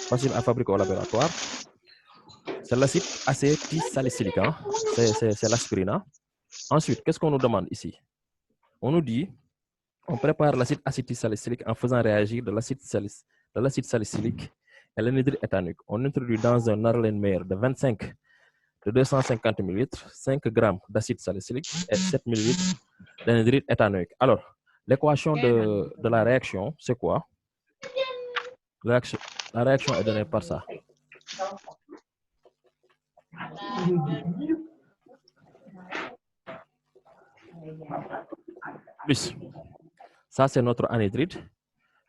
facile à fabriquer au laboratoire. C'est l'acide acétylsalicylique, hein? C'est l'aspirine. Hein? Ensuite, qu'est-ce qu'on nous demande ici? On nous dit, on prépare l'acide acétylsalicylique en faisant réagir de l'acide salicylique et l'anhydride éthanoïque. On introduit dans un Erlenmeyer de 25 de 250 ml 5 g d'acide salicylique et 7 ml d'anhydride éthanoïque. Alors, l'équation de la réaction, c'est quoi? La réaction est donnée par ça. Plus, ça c'est notre anhydride,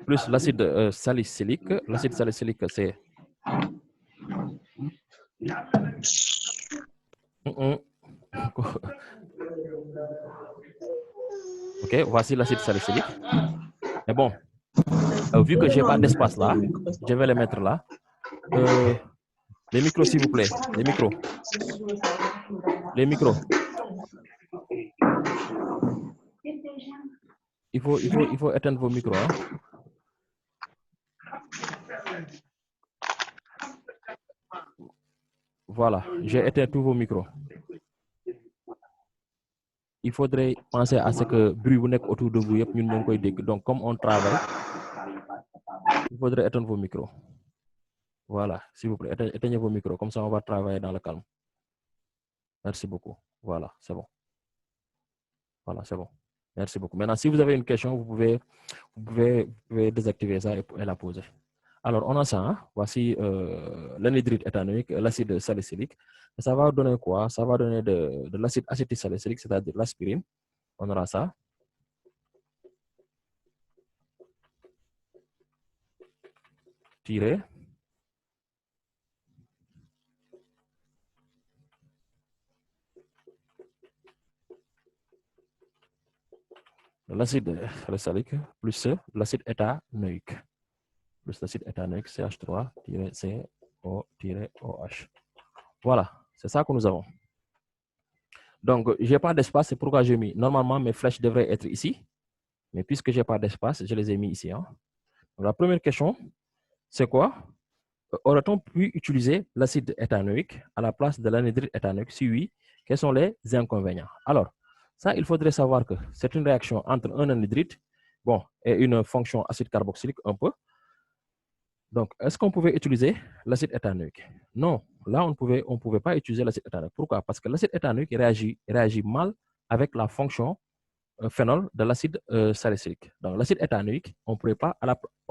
plus l'acide salicylique. L'acide salicylique, c'est... Ok, voici l'acide salicylique. Mais bon, vu que je n'ai pas d'espace là, je vais les mettre là. Les micros, s'il vous plaît. Les micros. Les micros. Il faut éteindre vos micros. Hein. Voilà, j'ai éteint tous vos micros. Il faudrait penser à ce que le bruit vous autour de vous, donc comme on travaille, il faudrait éteindre vos micros. Voilà, s'il vous plaît, éteignez vos micros, comme ça on va travailler dans le calme. Merci beaucoup. Voilà, c'est bon. Voilà, c'est bon. Merci beaucoup. Maintenant, si vous avez une question, vous pouvez désactiver ça et la poser. Alors, on a ça. Hein? Voici l'anhydride éthanoïque, l'acide salicylique. Ça va donner quoi? Ça va donner de l'acide acétylsalicylique, c'est-à-dire l'aspirine. On aura ça. Tiré. L'acide salicylique plus l'acide éthanoïque. Plus l'acide éthanoïque, CH3-CO-OH. Voilà, c'est ça que nous avons. Donc, je n'ai pas d'espace, c'est pourquoi j'ai mis. Normalement, mes flèches devraient être ici. Mais puisque je n'ai pas d'espace, je les ai mis ici. Hein. Donc, la première question, c'est quoi? Aurait-on pu utiliser l'acide éthanoïque à la place de l'anhydride éthanoïque? Si oui, quels sont les inconvénients? Alors, ça, il faudrait savoir que c'est une réaction entre un anhydride et une fonction acide carboxylique un peu. Donc, est-ce qu'on pouvait utiliser l'acide éthanoïque? Non, là, on ne pouvait pas utiliser l'acide éthanoïque. Pourquoi? Parce que l'acide éthanoïque réagit mal avec la fonction phénol de l'acide salicylique. Donc, l'acide éthanoïque, on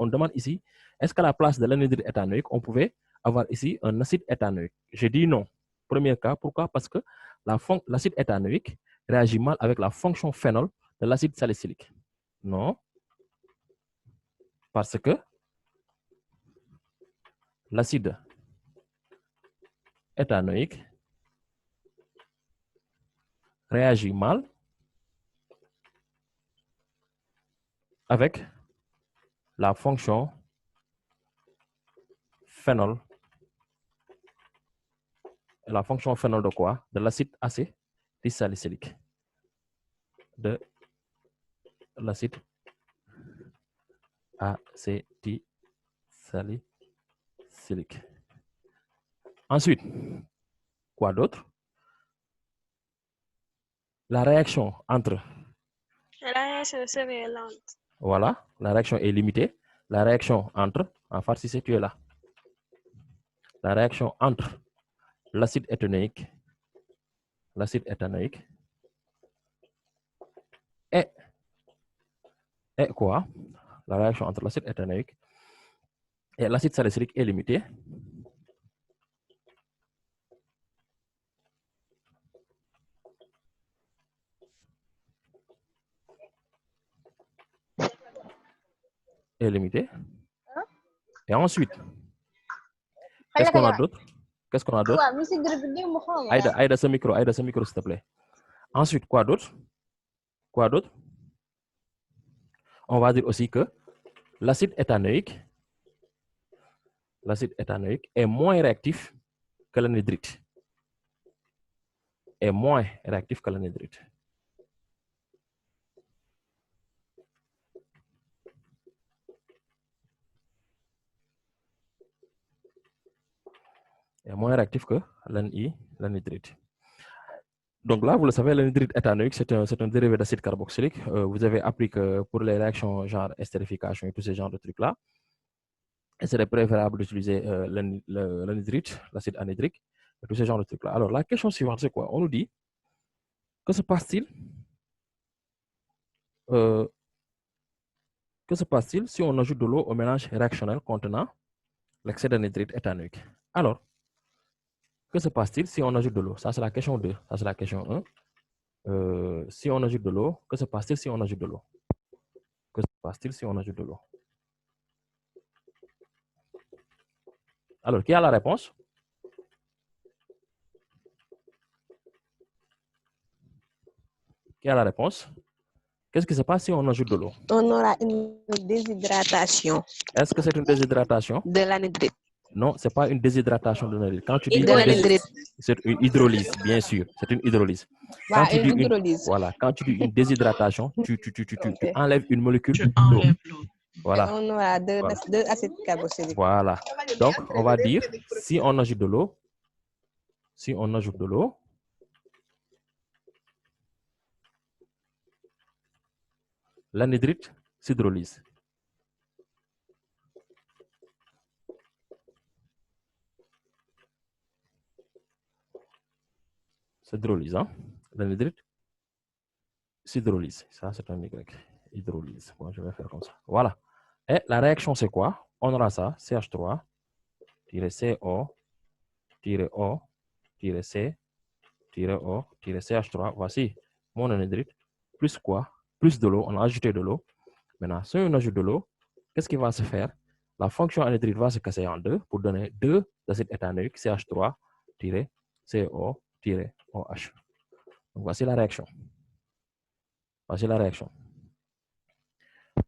demande ici, est-ce qu'à la place de l'anhydride éthanoïque, on pouvait avoir ici un acide éthanoïque? Je dis non. Premier cas, pourquoi? Parce que l'acide éthanoïque réagit mal avec la fonction phénol de l'acide salicylique. Non, parce que l'acide éthanoïque réagit mal avec la fonction phénol. La fonction phénol de quoi? De l'acide acétylsalicylique. De l'acide acétylsalicylique. Ensuite, quoi d'autre? La réaction entre... La réaction serait lente. Voilà, la réaction est limitée. La réaction entre... En fait, si tu es là. La réaction entre l'acide éthanoïque et quoi? La réaction entre l'acide éthanoïque et l'acide salicylique est limitée. Et ensuite, qu'est-ce qu'on a d'autre? Qu'est-ce qu'on a d'autre? Aïda, ce micro, s'il te plaît. Ensuite, quoi d'autre? Quoi d'autre? On va dire aussi que l'acide éthanoïque est moins réactif que l'anhydride. Est moins réactif que l'anhydride. est moins réactif que l'anhydrite. Donc là, vous le savez, l'anhydrite éthanoïque, c'est un dérivé d'acide carboxylique. Vous avez appris que pour les réactions genre estérification et tous ces genres de trucs-là, il serait préférable d'utiliser l'anhydrite, l'acide anhydrique, et tous ces genres de trucs-là. Alors, la question suivante, c'est quoi? On nous dit, que se passe-t-il si on ajoute de l'eau au mélange réactionnel contenant l'excès d'anhydrite éthanoïque? Alors, que se passe-t-il si on ajoute de l'eau? Ça, c'est la question 2. Ça, c'est la question 1. Si on ajoute de l'eau, que se passe-t-il si on ajoute de l'eau? Que se passe-t-il si on ajoute de l'eau? Alors, qui a la réponse? Qui a la réponse? Qu'est-ce qui se passe si on ajoute de l'eau? On aura une déshydratation. Est-ce que c'est une déshydratation? De l'anhydrite. Non, ce n'est pas une déshydratation de l'anhydrite. Quand tu dis c'est une hydrolyse, bien sûr, c'est une hydrolyse. Quand tu dis quand tu dis une déshydratation, tu enlèves une molécule d'eau. Voilà. On aura deux acides carboxyliques. Voilà. Donc, on va dire, si on ajoute de l'eau, l'anhydrite s'hydrolyse. S'hydrolyse, hein? L'anhydrite s'hydrolyse. Ça, c'est un Y. Hydrolyse. Bon, je vais faire comme ça. Voilà. Et la réaction, c'est quoi? On aura ça, CH3, CO, O, C, O, CH3. Voici mon anhydrite. Plus quoi? Plus de l'eau. On a ajouté de l'eau. Maintenant, si on ajoute de l'eau, qu'est-ce qui va se faire? La fonction anhydrite va se casser en deux pour donner deux acides éthanoïques, CH3, CO, OH. Donc, voici la réaction. Voici la réaction.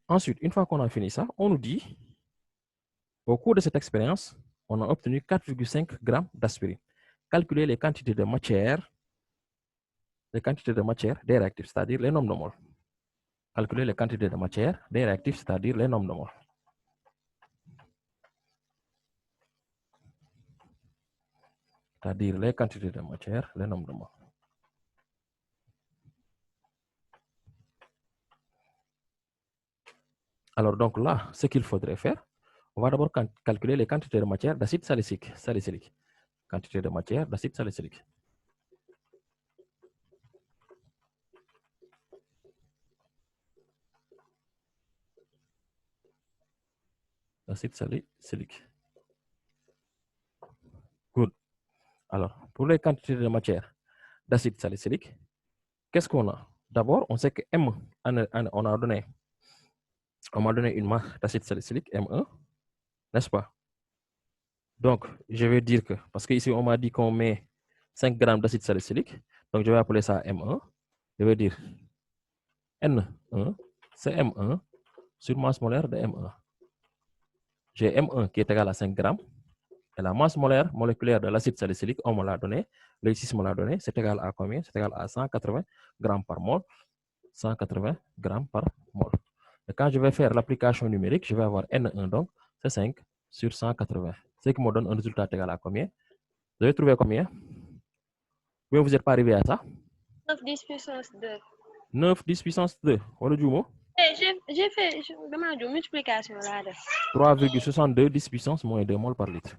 Ensuite, une fois qu'on a fini ça, on nous dit, au cours de cette expérience, on a obtenu 4,5 g d'aspirine. Calculer les quantités de matière des réactifs, c'est-à-dire les nombres de moles. Calculer les quantités de matière des réactifs, c'est-à-dire les nombres de moles. C'est-à-dire les quantités de matière, les nombres de moles. Alors, donc là, ce qu'il faudrait faire, on va d'abord calculer les quantités de matière d'acide salicylique. Quantité de matière d'acide salicylique. Acide salicylique. Good. Alors, pour les quantités de matière d'acide salicylique, qu'est-ce qu'on a? D'abord, on sait que M, on m'a donné une masse d'acide salicylique, M1, n'est-ce pas? Donc, je vais dire que, parce qu'ici, on m'a dit qu'on met 5 grammes d'acide salicylique, donc je vais appeler ça M1. Je vais dire N1, c'est M1 sur masse molaire de M1. J'ai M1 qui est égal à 5 grammes, et la masse molaire moléculaire de l'acide salicylique, on me l'a donné, l'exercice me l'a donné, c'est égal à combien? C'est égal à 180 grammes par mol. 180 grammes par mol. Et quand je vais faire l'application numérique, je vais avoir N1, donc c'est 5 sur 180. Ce qui me donne un résultat égal à combien? Vous avez trouvé combien? Bien, vous n'êtes pas arrivé à ça? 9 10 puissance 2. 9 10 puissance 2. Voilà du mot? J'ai fait une multiplication là. 3,62 10 puissance moins 2 mol par litre.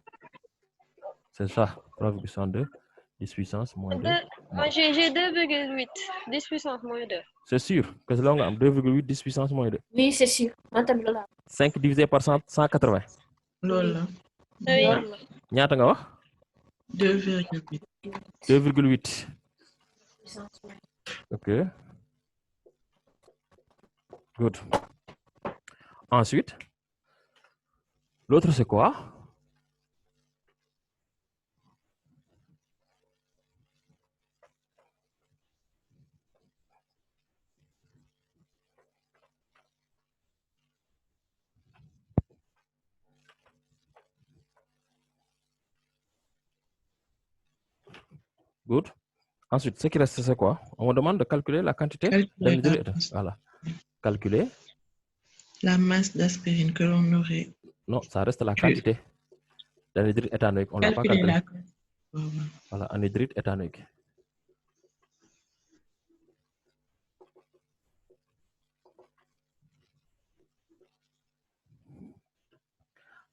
C'est ça, 3,62 10 puissance moins 2. Moi, j'ai 2,8 10 puissance moins 2. C'est sûr que c'est long, 2,8 10 puissance moins 2. Oui, c'est sûr. 5 divisé par 180. Lola. Oui. Ñaata nga wax? 2,8. 2,8. Ok. Good. Ensuite, l'autre c'est quoi? Good. Ensuite, ce qui reste, c'est quoi? On me demande de calculer la quantité d'anhydrite. Voilà. Calculer la masse d'aspirine que l'on aurait. Non, ça reste la quantité d'anhydrite éthanoïque. On n'a pas calculé. Voilà, anhydrite éthanoïque.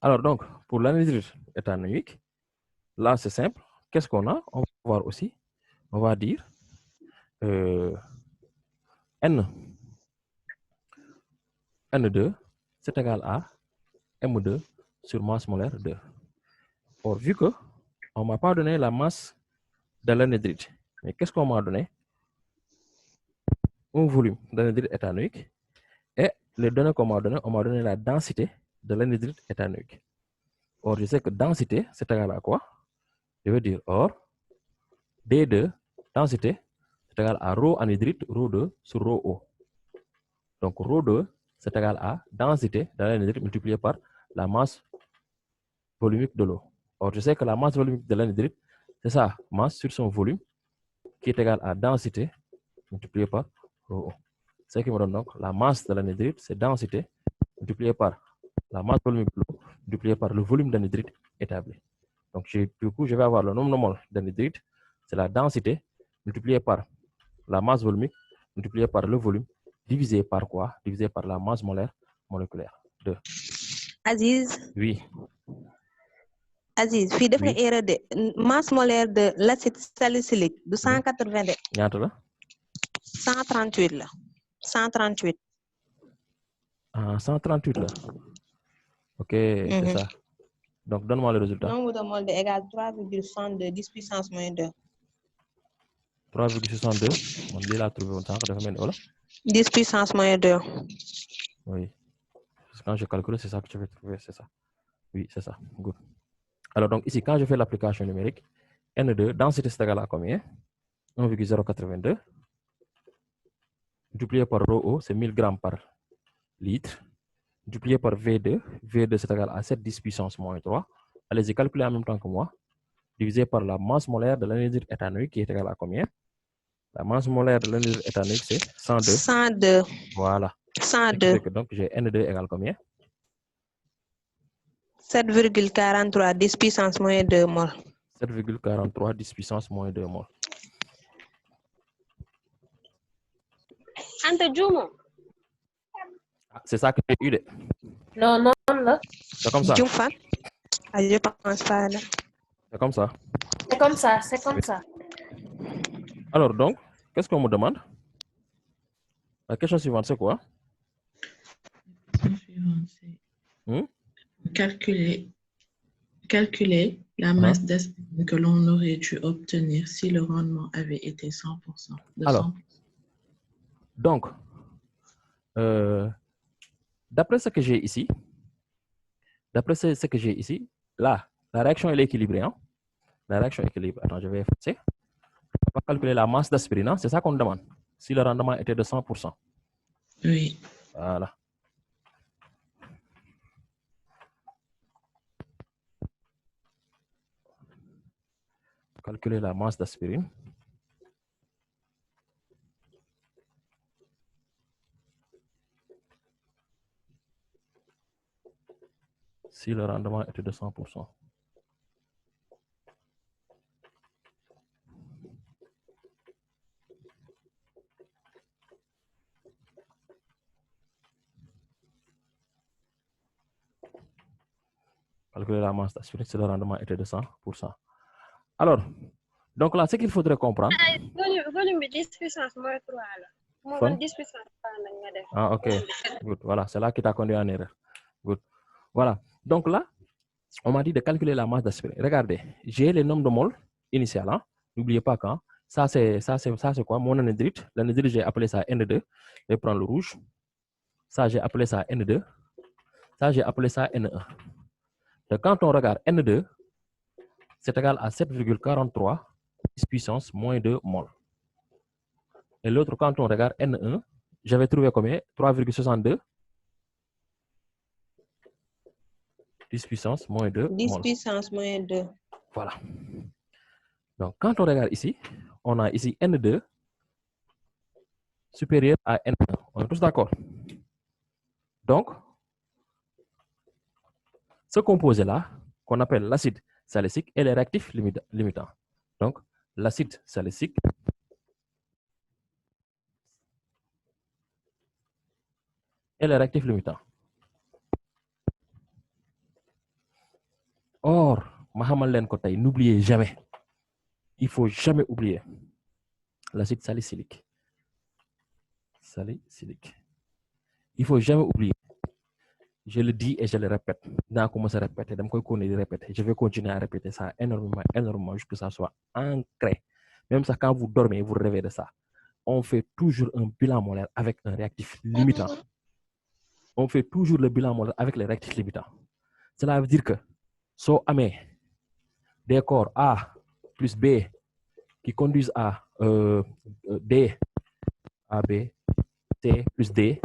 Alors donc, pour l'anhydrite éthanoïque, là c'est simple. Qu'est-ce qu'on a? On va voir aussi. On va dire N2 c'est égal à M2 sur masse molaire 2. Or, vu que on ne m'a pas donné la masse de l'anhydrite, mais qu'est-ce qu'on m'a donné? Un volume d'anhydrite éthanoïque et les données qu'on m'a donné, on m'a donné la densité de l'anhydrite éthanoïque. Or, je sais que densité, c'est égal à quoi? Je veux dire, or, D2, densité, c'est égal à ρ anhydrite, ρ2 sur ρO. Donc, ρ2, c'est égal à densité de l'anhydrite multiplié par la masse volumique de l'eau. Or, je sais que la masse volumique de l'anhydrite, c'est ça, masse sur son volume, qui est égal à densité multiplié par ρO. Ce qui me donne donc la masse de l'anhydrite, c'est densité multiplié par la masse volumique de l'eau multiplié par le volume d'anhydrite établi. Donc, du coup, je vais avoir le nombre de moles d'anhydrite, c'est la densité multiplié par la masse volumique multiplié par le volume divisé par quoi? Divisé par la masse molaire moléculaire. 2. Aziz. Oui. Aziz, fii def nga erreur de masse molaire de l'acide salicylique du 180 de. ñaata la? 138 la. 138. Ah, 138 là. Ok, c'est ça. Donc, donne-moi le résultat. Nombre de moles de égale 3,62 10 puissance moins 2. 3,62. On dit là, trouvé on s'en voilà. 10 puissance moins 2. Oui. Parce que quand je calcule, c'est ça que je vais trouver, c'est ça. Oui, c'est ça. Good. Alors, donc, ici, quand je fais l'application numérique, N2, densité c'est égal à combien? 1,082. Multiplié par ρO, c'est 1000 grammes par litre. Multiplié par V2. V2, c'est égal à 7 10 puissance moins 3. Allez-y, calculer en même temps que moi. Divisé par la masse molaire de l'anhydrite éthanoïque qui est égale à combien? La masse molaire de l'anhydrite éthanoïque, c'est 102. 102. Voilà. 102. Donc, j'ai N2 égale combien? 7,43 10 puissance moins 2 mol. 7,43 10 puissance moins 2 mol. Anta Jumo. C'est ça que j'ai eu. Non, non, là. C'est comme ça. Jumfa. Je pense pas. C'est comme ça. C'est comme ça, c'est comme ça. Alors donc, qu'est-ce qu'on me demande? La question suivante, c'est quoi? Calculer la masse d'aspirine que l'on aurait dû obtenir si le rendement avait été 100%. Alors, donc, d'après ce que j'ai ici, là, la réaction elle est équilibrée. Hein? La réaction est équilibrée. Attends, je vais effacer. On va calculer la masse d'aspirine. Hein? C'est ça qu'on demande. Si le rendement était de 100%. Oui. Voilà. Calculer la masse d'aspirine. Si le rendement était de 100%. Calculer la masse d'aspirine si le rendement était de 100%. Alors, donc là, ce qu'il faudrait comprendre. Volume 10 puissance moins 3 là. 10 puissance 3. Ah, ok. Good. Voilà, c'est là qui t'a conduit en erreur. Good. Voilà. Donc là, on m'a dit de calculer la masse d'aspirine. Regardez, j'ai les nombres de moles initiales. Hein? N'oubliez pas quand. Ça, c'est quoi? Mon anhydrite. L'anhydrite, j'ai appelé ça N2. Je vais prendre le rouge. Ça, j'ai appelé ça N2. Ça, j'ai appelé ça N1. Donc, quand on regarde N2, c'est égal à 7,43 10 puissance moins 2 mol. Et l'autre, quand on regarde N1, j'avais trouvé combien? 3,62 10 puissance moins 2 10 mol. puissance moins 2. Voilà. Donc, quand on regarde ici, on a ici N2 supérieur à N1. On est tous d'accord? Donc, ce composé-là, qu'on appelle l'acide salicylique et les réactifs limitants. Donc, l'acide salicylique et les réactifs limitants. Or, n'oubliez jamais, il faut jamais oublier l'acide salicylique. Il faut jamais oublier. Je le dis et je le répète. Je vais continuer à répéter ça énormément, jusqu'à ce que ça soit ancré. Même ça, quand vous dormez, vous rêvez de ça. On fait toujours un bilan molaire avec un réactif limitant. On fait toujours le bilan molaire avec les réactifs limitants. Cela veut dire que, so amé, des corps A plus B qui conduisent à D, A, B, C plus D,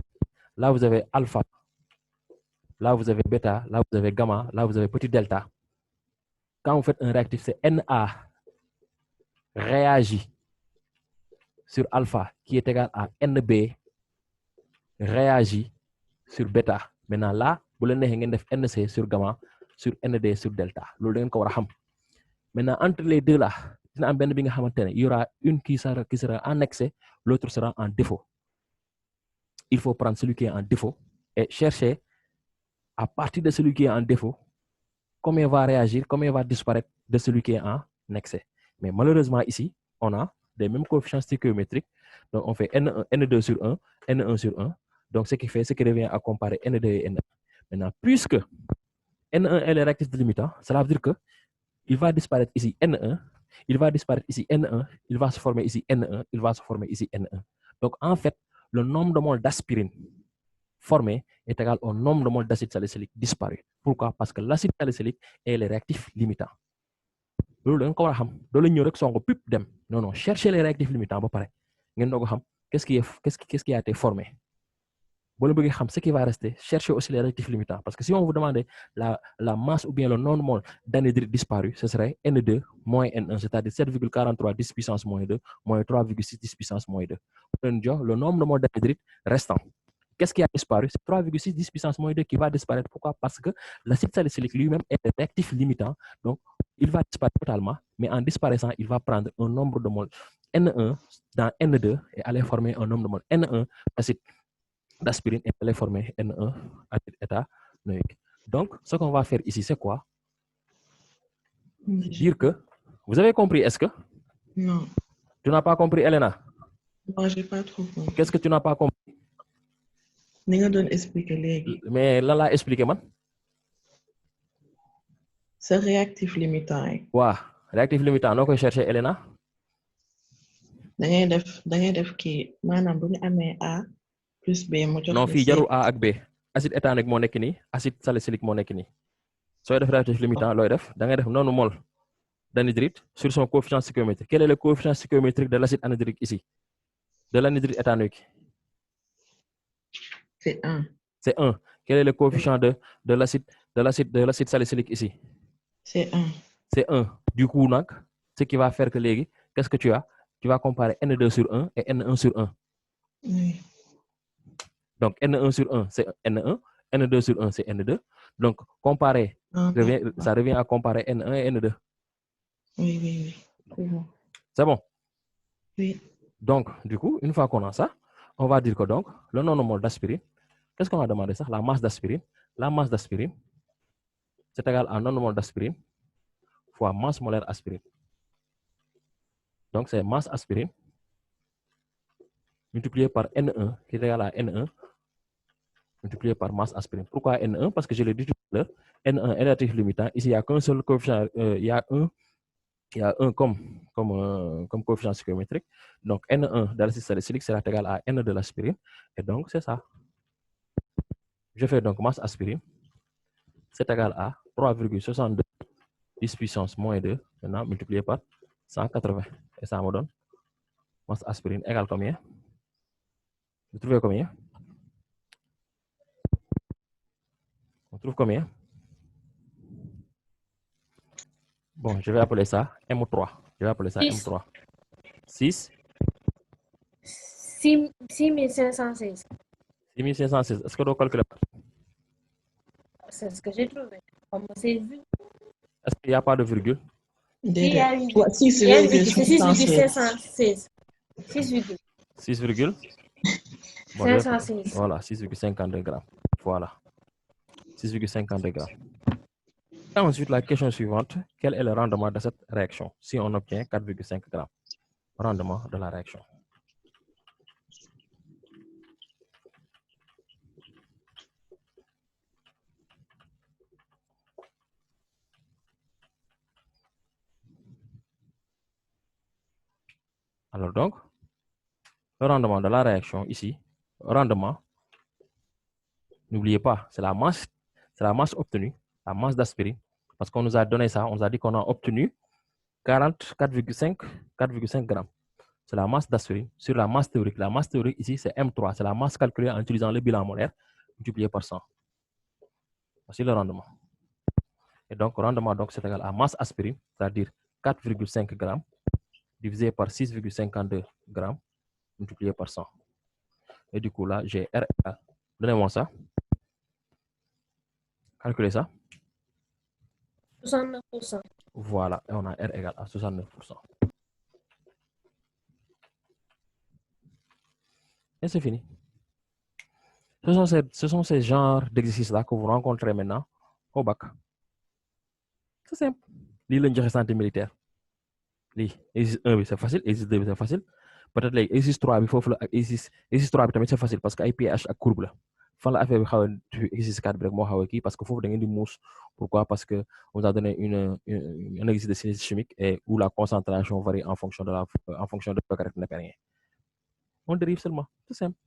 là vous avez alpha, là vous avez bêta, là vous avez gamma, là vous avez petit delta. Quand vous faites un réactif, c'est Na réagit sur alpha qui est égal à NB réagit sur bêta. Maintenant là, vous avez NC sur gamma sur ND sur delta. Maintenant, entre les deux là, il y aura une qui sera en excès, l'autre sera en défaut. Il faut prendre celui qui est en défaut et chercher à partir de celui qui est en défaut, combien va réagir, combien va disparaître de celui qui est en excès. Mais malheureusement ici, on a les mêmes coefficients stéréométriques. Donc on fait N2 sur 1, N1 sur 1. Donc ce qui revient à comparer N2 et N1. Maintenant, puisque N1 est le réactif limitant, cela veut dire que il va disparaître ici N1, il va disparaître ici N1, il va se former ici N1, il va se former ici N1. Donc en fait, le nombre de moles d'aspirine formé est égal au nombre de moles d'acide salicylique disparu. Pourquoi? Parce que l'acide salicylique est le réactif limitant. Non, non, cherchez les réactifs limitants. Qu'est-ce qui a été formé? Ce qui va rester, cherchez aussi les réactifs limitants. Parce que si on vous demandait la masse ou bien le nombre de moles d'anhydride disparu, ce serait N2 moins N1, c'est-à-dire 7,43 10 puissance moins 2 moins 3,6 10 puissance moins 2. Le nombre de moles d'anhydride restant. Qu'est-ce qui a disparu? C'est 3,6 10 puissance moins 2 qui va disparaître. Pourquoi? Parce que l'acide salicylique lui-même est un réactif limitant. Donc, il va disparaître totalement, mais en disparaissant, il va prendre un nombre de moles N1 dans N2 et aller former un nombre de moles N1 acide d'aspirine et aller former N1 à état noïque. Donc, ce qu'on va faire ici, c'est quoi? Dire que, vous avez compris, est-ce que? Non. Tu n'as pas compris, Elena? Non, j'ai pas trop compris. Qu'est-ce que tu n'as pas compris? Mais là, là, expliquez-moi. C'est réactif limitant. Ouais, réactif limitant, nous chercher Elena? def qui manam bu ñu amé A plus B mu jox non fi jarul A ak B acide éthanoïque moo nekk nii acide salicylique moo nekk nii sooy def réactif limitant looy def da ngay def noonu mol d'anhydride sur son coefficient stéréométrique. Quel est le coefficient stéréométrique de l'acide anhydrique ici? De l'anhydride éthanoïque? C'est 1. C'est 1. Quel est le coefficient de l'acide salicylique ici? C'est 1. C'est 1. Du coup, ce qui va faire que qu'est-ce que tu as? Tu vas comparer N2 sur 1 et N1 sur 1. Oui. Donc, N1 sur 1, c'est N1. N2 sur 1, c'est N2. Donc, comparer, ça revient à comparer N1 et N2. Oui. C'est bon. C'est bon? Oui. Donc, du coup, une fois qu'on a ça, on va dire que donc, le nanomole d'aspirine, qu'est-ce qu'on a demandé ça? La masse d'aspirine. La masse d'aspirine, c'est égal à nanomole d'aspirine fois masse molaire aspirine. Donc, c'est masse aspirine multiplié par N1 qui est égal à N1 multiplié par masse aspirine. Pourquoi N1? Parce que je l'ai dit tout à l'heure, N1 est relatif limitant. Ici, il n'y a qu'un seul coefficient, il y a un comme coefficient stéréométrique. Donc, N1 de l'acide salicylique sera égal à N de l'aspirine. Et donc, c'est ça. Je fais donc masse aspirine. C'est égal à 3,62 10 puissance moins 2, maintenant multiplié par 180. Et ça me donne masse aspirine égale combien? Vous trouvez combien? On trouve combien? Bon, je vais appeler ça M3. Je vais appeler ça M3. 6 6516. 6516. Est-ce que tu calcules? C'est ce que j'ai trouvé. Comme c'est vu. Est-ce qu'il n'y a pas de virgule? Il y a une Ouais, il y a une virgule, c'est 6,516. 6,516. 6 virgule? Bon, je vais faire- 516. voilà, 6,52 grammes. Voilà. 6,52 grammes. Et ensuite, la question suivante, quel est le rendement de cette réaction si on obtient 4,5 grammes? Rendement de la réaction. Alors donc, le rendement de la réaction ici, rendement, n'oubliez pas, c'est la masse obtenue, la masse d'aspirine, parce qu'on nous a donné ça, on nous a dit qu'on a obtenu 4,5 grammes. C'est la masse d'aspirine sur la masse théorique. La masse théorique ici, c'est M3, c'est la masse calculée en utilisant le bilan molaire multiplié par 100. Voici le rendement. Et donc, rendement, donc, c'est égal à masse aspirine, c'est-à-dire 4,5 grammes, divisé par 6,52 grammes, multiplié par 100. Et du coup, là, j'ai R égale. Donnez-moi ça. Calculez ça. 69%. Voilà, et on a R égale à 69%. Et c'est fini. Ce sont ces genres d'exercices-là que vous rencontrez maintenant au bac. C'est simple. Lire le santé militaire. Exercice 1, c'est facile. Exercice 2, c'est facile. Peut-être les exercice 3, exercice 3, c'est facile parce que IPH à courbe là. Fan la affaire bi xaw exercice 4 bi rek moo xaw kii parce que foofu da ngeen di muus. Pourquoi? Parce que on vous a donné un exercice de synthèse chimique et où la concentration varie en fonction de la caractère rien. On dérive seulement. C'est simple.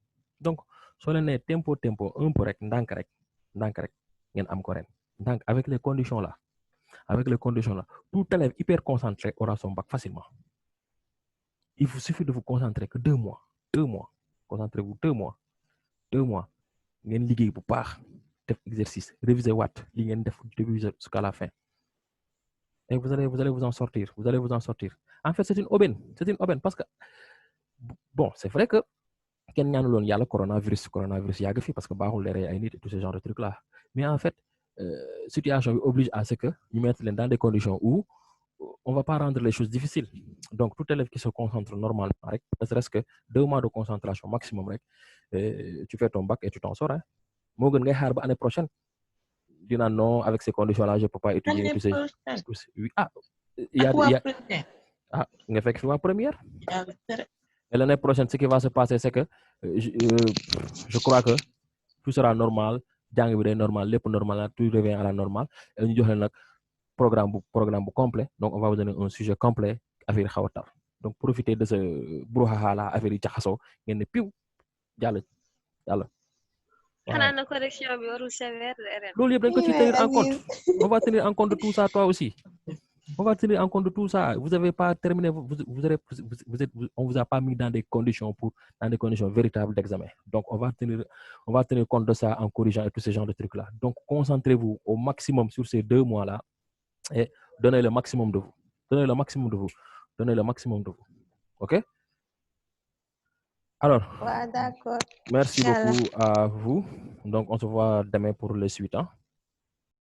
Donc, soo leen nee tempo un peu rek ndànk rek ngeen am ko ren ndànk avec les conditions là tout élève hyper concentré aura son bac facilement. Il vous suffit de vous concentrer que 2 mois. Concentrez-vous 2 mois ngeen liggéey bu baax def exercice réviser waat li ngeen def du début jusqu'à la fin et vous allez vous en sortir. En fait, c'est une aubaine parce que bon, c'est vrai que kenn ñaanuloon yàlla coronavirus yàgg fi parce que baaxul leer ay nit et tout ce genre de trucs là, mais en fait situation bi oblige à ce que ñu mettre leen dans des conditions où on va pas rendre les choses difficiles. Donc tout élève qui se concentre normalement rek, ne serait-ce que 2 mois de concentration maximum rek, tu fais ton bac et tu t'en sors. Moo gën ngay xaar ba année prochaine dina non avec ces conditions là je peux pas étudier tu sais. Oui, il y a nga fekk fi waa première. Et l'année prochaine, ce qui va se passer, c'est que je crois que tout sera normal, jàng bi day normal, lépp normal, tout revient à la normale. Et ñu jox leen nag programme bu complet. Donc, on va vous donner un sujet complet, affaire xaw a tar. Donc, profitez de ce brouhaha là, affaire yi jaxasoo, ngeen ne piw jàll. xanaa na correction bi warul sévère ren. Loolu yëpp dañ ko ci tenir en compte. On va tenir en compte de tout ça, toi aussi. On va tenir en compte de tout ça. Vous n'avez pas terminé, on vous a pas mis dans des conditions véritables d'examen. Donc, on va tenir compte de ça en corrigeant et tous ces genres de trucs-là. Donc, concentrez-vous au maximum sur ces 2 mois-là et donnez le maximum de vous. OK? Alors, Ouais, d'accord. merci beaucoup à vous. Donc, on se voit demain pour les suites.